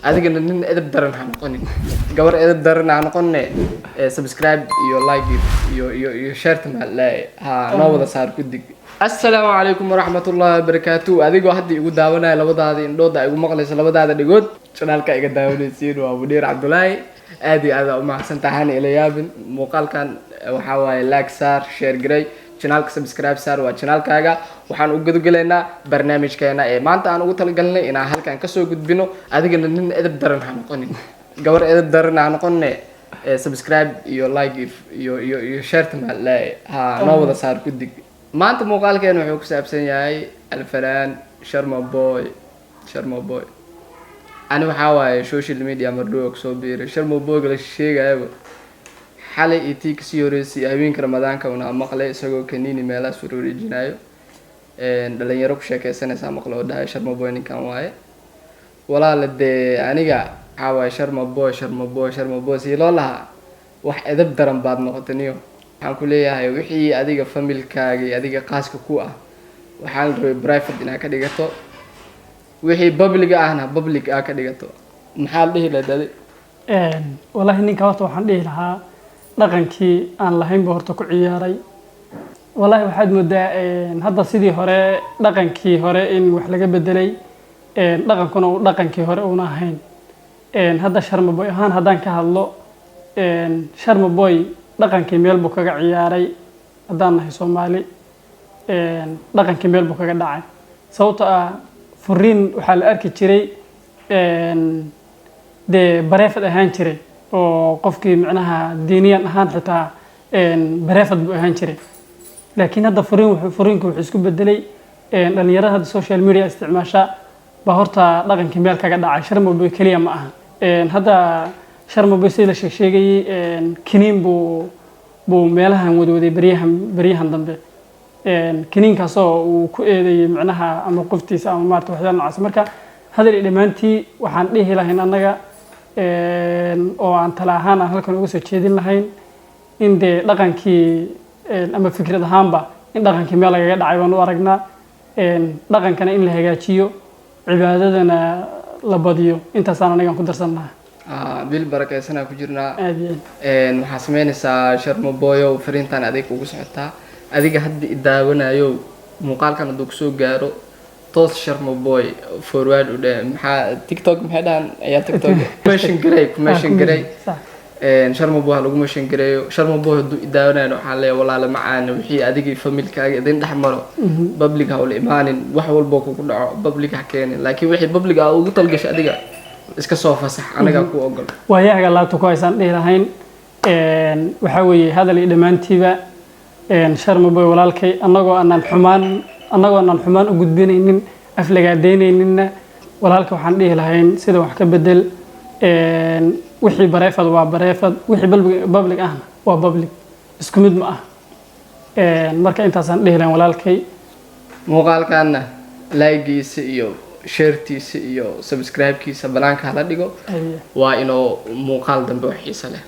adigana nin edeb daran ha noqonin gabar edeb daran ha noqonne subscribe iyo like iyo share ha noo wada saar ku dig. Assalaamu calaykum waraxmatullaahi wabarakaatuh. adigoo hadda igu daawanaya labadaada indhood ay igu maqlayso labadaada dhigood channelka iga daawanaysiin waa Mudiir Cabdullaahi. aad iyo aad u mahadsan tahay ila yaabin muuqaalkan waxa waaye like saar share garay channelka subscribe saar waa channelkaaga waxaan u gudgaleynaa barnaamijkeena ee maanta aan ugu talagalnay inaan halkan ka soo gudbino adigana nin edeb daran ha noqonin gabar edeb daran ha noqonne subscribe iyo like iyo share ha noo wada saar ku dig. maanta muuqaalkeena wuxuu ku saabsan yahay alfanaan Sharma Boy ani waxa waaye social media mardoo ku soo biiray Sharma Boy la sheegayo xalay itii kasii horeysay habeenka Ramadaanka una maqlay isagoo kaniini meelaha soo wareejinayo dhalinyaro ku sheekaysanaysa maqlo dhahay Sharma Boy ninkan waaye walaal de aniga waxa waaye Sharma Boy si loo lahaa wax edeb daran baad noqotaniyo waxaan ku leeyahay wixii adiga familkaaga adiga qaaska ku ah waxaan rabay private inaad ka dhigato wixii public ahna public ka dhigato maxaa dhihi lahayd wallahi ninka horta waxaan dhihi lahaa dhaqankii aan lahayn buu horta ku ciyaaray wallahi waxaad moodaa hadda sidii hore dhaqankii hore in wax laga bedelay dhaqankuna uu dhaqankii hore una ahayn hadda Sharma Boy ahaan haddaan ka hadlo Sharma Boy dhaqankii meel buu kaga ciyaaray haddaan nahay Soomaali dhaqankii meel buu kaga dhacay sababtoo ah furiin waxaa la arki jiray de bareefad ahaan jiray oo qofkii macnaha diiniyan ahaan xitaa bareefad buu ahaan jiray laakiin hadda furiinku wuxuu isku bedelay dhalinyarada hadda social media isticmaasha baa horta dhaqankii meel kaga dhacay Sharma Boy kaliya ma aha hadda Sharma Boy sida la sheegay kiniin buu meelahan wadwaday bariyahan dambe kiniinkaasoo uu ku eedeeyay macnaha ama qoftiisa ama maarta waxyaalo noocaas marka hadal dhamaantii waxaan dhihi lahayn annaga oo aan tala ahaan aan halkan uga soo jeedin lahayn in de dhaqankii ama fikrad ahaanba in dhaqankii meel lagaga dhacay baan u aragnaa dhaqankana in la hagaajiyo cibaadadana la badiyo intaasaan anigan ku darsan lahaa bil barakaysanaa ku jirnaa waxaa sameynaysaa Sharma Boy oo fariintan adeeg ugu socotaa adiga hadda daawanayo muuqaalkan haduu kusoo gaaro toos Sharma Boy forward u dhaa maxaa TikTok maxay dhahan ayaa TikTok mention garay Sharma Boy lagu mention gareeyo Sharma Boy haduu daawanayo waxaan leeyahay walaal macaan wixii adiga familkaaga idin dhaxmaro public ha u imaanin wax walba ku dhaco public ha keenin laakiin wixii public ah ugu talgashay adiga iska soo fasax anaga ku ogol waayaga laabto ku aysan dhihi lahayn waxa weeye hadal dhamaantiiba Sharma Boy walaalkay annagoo aanan xumaan u gudbinaynin aflagaadeynayninna walaalka waxaan dhihi lahayn sida wax ka bedel wixii bareefad waa bareefad wixii public ahna waa public isku mid ma ah marka intaasaan dhihi lahayn walaalkay muuqaalkaana like-giisa iyo share-tiisa iyo subscribe-kiisa banaanka la dhigo waa inoo muuqaal dambe wax xiiso leh